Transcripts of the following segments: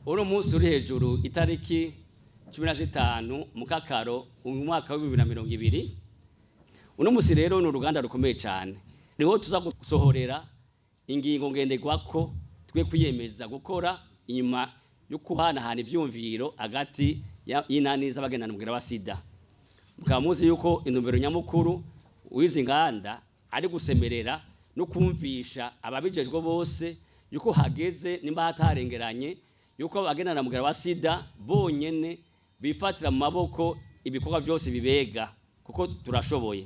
uno munsi uri hejuru itariki 15 mukakaro umwaka wa 2020. Uno munsi rero ni uruganda rukomeye cyane, niho tuza gusohorera ingingo ngenderwako twe kwiyemeza gukora inyuma yo kuhanahana ivyumviro hagati y'inani z'abagendana umugera wa sida. Mukaba muzi yuko intumbero nyamukuru wizi nganda ari gusemerera no kumvisha ababijejwe bose yuko hageze nimba hatarengeranye yuko abagendana umugera wa sida bonyene bifatira mu maboko ibikorwa byose bibega kuko turashoboye.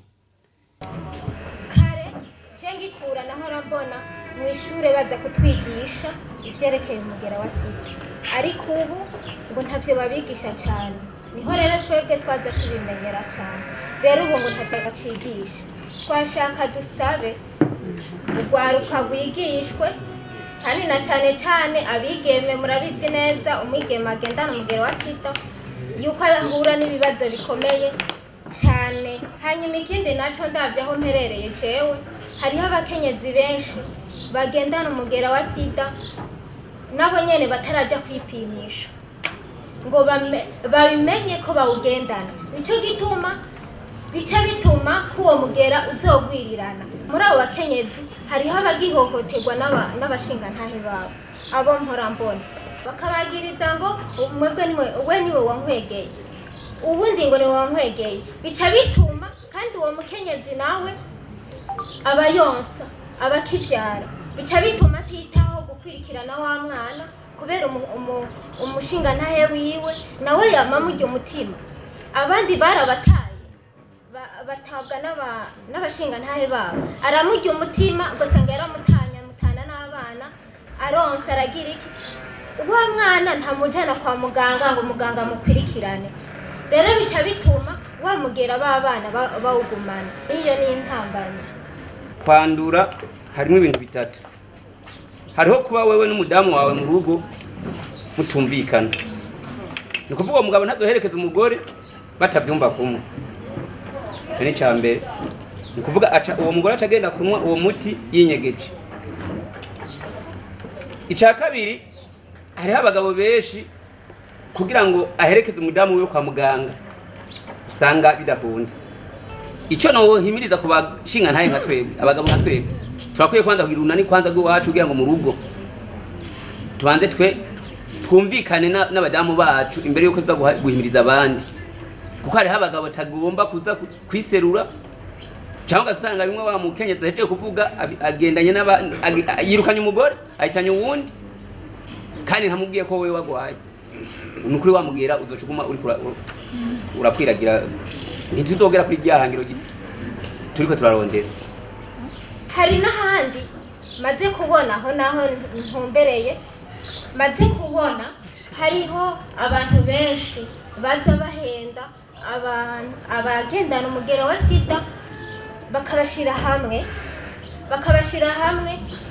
Kare ngikura naho rambona mu ishure baza kutwigisha ivyerekeye umugera wa sida, ariko ubu ngo ntavyo babigisha cyane, niho rero twebwe twaza tubimenyera cyane. Rero ubu ngo ntavyo bacigisha, twashaka dusabe urwaruka rwigishwe, kandi na cyane abigeme. Murabizi neza umwigeme agendana umugera wa sida yuko ahura n'ibibazo bikomeye cyane. Hanyuma ikindi naco ndavye aho mperereye jewe, hariho abakenyezi benshi bagendana umugera wa sida nabo nyene bataraja kwipimisha ngo babimenye ko bawugendana. Nico gituma bica bituma kuwo mugera uzogwirirana. Muri abo bakenyezi hariho abagihohoterwa n'abashingantahe babo, abo mpora mbona bakabagiriza ngo we niwe wankwegeye, ubundi ngo niwe wankwegeye. Bica bituma kandi uwo mukenyezi nawe abayonsa abakivyara, bica bituma atitaho gukwirikirana wa mwana kubera umushingantahe wiwe nawe yamamurya umutima. Abandi barabataye batabwa n'abashingantahe babo, aramurya umutima ugasanga yaramutana n'abana, aronsa aragira iki, wa mwana ntamujana kwa muganga ngo muganga mukwirikirane. Rero bica bituma wamugera babana bawugumana. Iyo ni intambamyi. Kwandura harimo ibintu bitatu. Hariho kuba wewe n'umudamu wawe mu rugo mutumvikana, ni kuvuga umugabo ntazoherekeza umugore batavyumva kumwe. Ico ni cyambere, ni kuvuga uwo mugore atagenda kunwa uwo muti yinyegeje. Ica kabiri, hariho abagabo benshi kugira ngo aherekeze umudamu we kwa muganga usanga bidakunda. Ico no himiriza kubashinga ntaye nka twebwe, abagabo nka twebwe turakwiye kwanza kugira unani kwanza rw'iwacu kugira ngo mu rugo tubanze twumvikane n'abadamu bacu imbere yuko tuza guhimiriza abandi, kuko hariho abagabo tagomba kuza kwiserura cyangwa ugasanga bimwe wa mukenyezi ahejeje kuvuga agendanye yirukanye umugore ahitanye uwundi kandi ntamubwiye ko wewe wagwaye. Nukuri wamubwira uzocukuma uri urakwiragira, ntituzogera kuri ryahangiro turiko turarondera. Hari n'ahandi maze kubona aho naho ntumbereye, maze kubona hariho abantu benshi baza bahenda abagendana umugera wa sida, bakabashira hamwe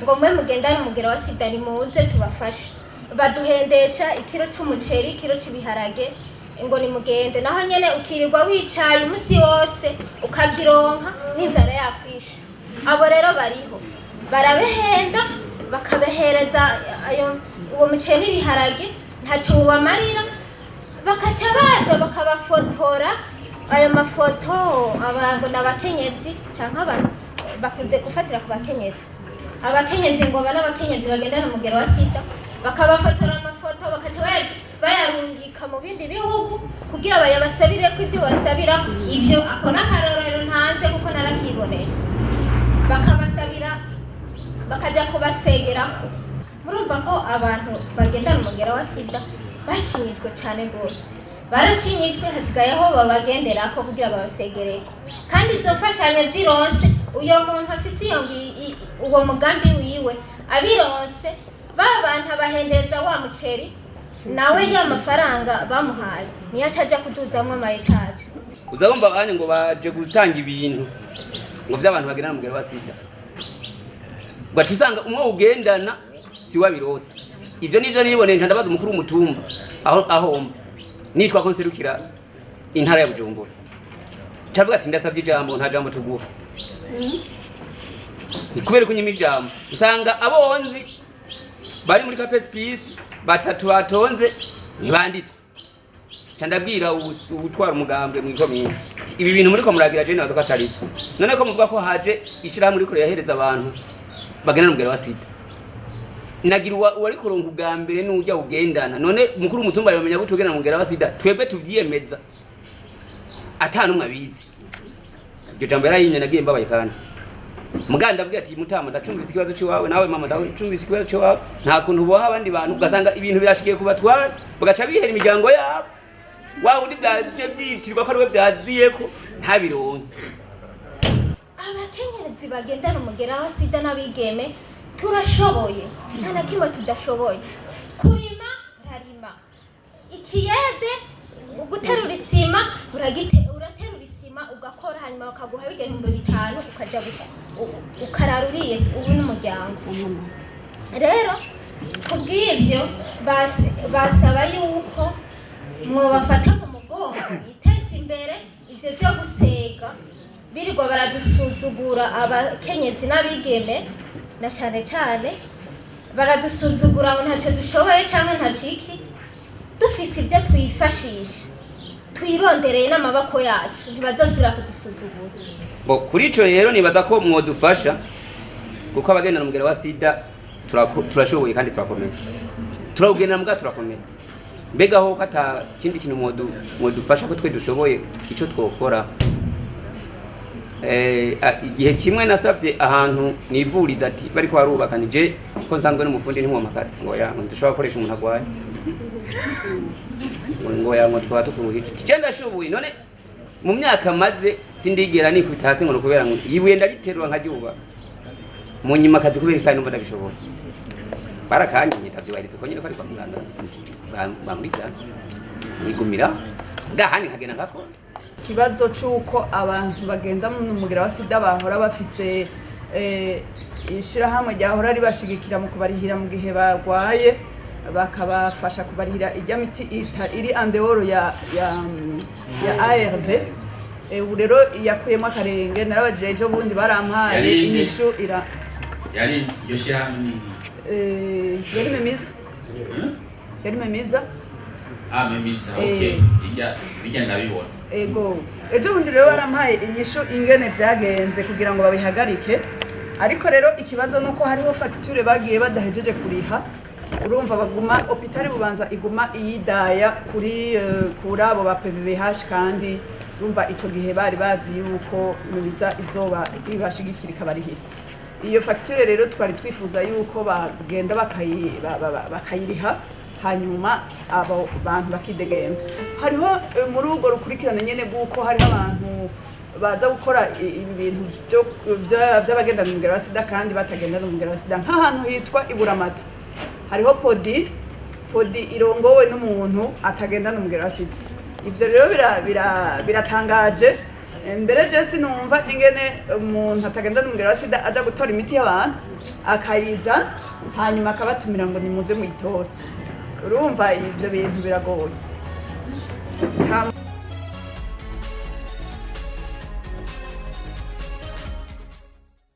ngo mwe mugendana umugera wa sida nimuze tubafashe. Baduhendesha ikiro c'umuceri, ikiro c'ibiharage ngo nimugende, naho nyene ukirirwa wicaye umusi wose ukagironka n'inzara yakwisha. Abo rero bariho barabehenda bakabehereza uwo muceri n'ibiharage ntacyo ubamarira, bakaca baza bakabafotora. Ayo mafoto abantu n'abakenyezi canke abantu bakunze gufatira ku abakenyezi ngo n'abakenyezi bagendana umugera wa sida, bakabafotora amafoto bakaca bayarungika mu bindi bihugu kugira bayabasabire ko ibyo basabira ibyo. Ako n'akarorero ntanze kuko narakiboneye. Bakabasabira bakaja kubasegerako. Murumva ko abantu bagendana umugera wa sida bacinyijwe cyane gose, baracinyijwe, hasigayeho babagenderako kugira babasegereko. Kandi izo mfashanyo zironse uyo muntu afise uwo mugambi wiwe abironse, abantu abahendereza wa muceri nawe ya mafaranga bamuhaye niyo acaja kuduzamwe ama etaje. Uzabumva abanye ngo baje gutanga ibintu ngo vy'abantu bagendana umugera wa sida, ugacisanga umwe ugendana si wabirose. Ivyo nivyo niboneye ndabaza umukuru w'umutumba aho nitwa ko nserukira intara ya Bujumbura, cavuga ati ndasavye ijambo nta jambo tuguha. Ni kubera ko nyima ijambo usanga abonzi bari muri kapesipisi batatu batonze ntibanditswe candabwira ubutwara umugambwe mu ikomine ibi bintu muri ko muragira je nazo ko atari byo none ko muvuga ko haje ishira muri kure yahereza abantu bagana n'umugera wa sida nagira wari kuronka ugambere n'ujya ugendana none mukuru umutumba yamenya gute ugena n'umugera wa sida twebwe tuvyiyemeza atanu mwabizi iryo jambo yarayimye nagiye mbabaye kandi muganda avuga ati mutama ndacumvise ikibazo cyawe nawe mama ndacumvise ikibazo cyawe nta kuntu boha abandi bantu ugasanga ibintu birashikiye kubatwara bagaca bihera imiryango yabo wawe undi byaje byitirwa ko ari we byaziyeko ntabironke abakenyezi bagendana umugera wa sida n'abigeme turashoboye nta na kimwe tudashoboye kurima urarima ikiyede guterura isima uraterura isima ugakora hanyuma bakaguha ibihumbi 5 ukaja ukararuriye ubu n'umuryango rero kubw'ivyo basaba yuko mwobafata mu mugongo iteza imbere ivyo byo gusega birirwa baradusuzugura abakenyezi n'abigeme na cyane cyane baradusuzugura ngo ntacyo dushoboye cyangwa ntaciki dufise ibyo twifashisha twirondereye n'amaboko yacu ntibazasubira kudusuzugura bo kuri ico rero nibaza ko mwodufasha kuko abagendana umugera wa sida turashoboye kandi turakomeye turawugendana mbwa turakomeye mbega ho kata kindi kintu mwodufasha ko twe dushoboye ico twokora igihe kimwe nasavye ahantu nivuriza ati bari ko barubakanije ko nsanzwe n'umufundi ntimwomakazi ngo ya dushobora gukoresha umuntu agwaye ngo ya ngo twaba tukuruhije kigenda shubuye none mu myaka maze sindigera nikubita hasi ngo kubera ngo yibuye ndariterura nkaryuba mu nyuma kazi kubera kandi numva ndagishoboye barakanye ndavyubahiriza ko nyine ko ari kwa muganga bamuriza nigumira ngahani nkagenda ngako ikibazo cy'uko abantu bagenda mu mugera wa sida bahora bafise ishirahamwe ryahora ribashigikira mu kubarihira mu gihe bagwaye bakabafasha kubarihira ijya miti iri andeoro ya ARV ubu rero yakuyemo akarenge narabajije ejo bundi barampaye inyishu yari iyo shirahamwe yari memiza memiza okay bijya ndabibona ego ejo bundi rero barampaye inyishu ingene vyagenze kugira ngo babihagarike ariko rero ikibazo nuko hariho facture bagiye badahejeje kuriha urumva baguma hôpital bubanza iguma iyidaya kuri abo ba PVH kandi urumva ico gihe bari bazi yuko mubiza izoba ibashigikira ikabarihira iyo facture rero twari twifuza yuko bagenda bakayiriha hanyuma abo bantu bakidegembya hariho muri urwo rukurikirane nyene guko hariho abantu baza gukora ibi bintu by'abagendana umugera wa sida kandi batagendana umugera wa sida nk'ahantu hitwa Iburamata hariho podi irongowe n'umuntu atagendana umugera wa sida ivyo rero biratangaje mbere je sinumva ingene umuntu atagendana umugera wa sida aja gutora imiti y'abantu akayiza hanyuma akabatumira ngo nimuze muyitora urumva ivyo bintu biragoye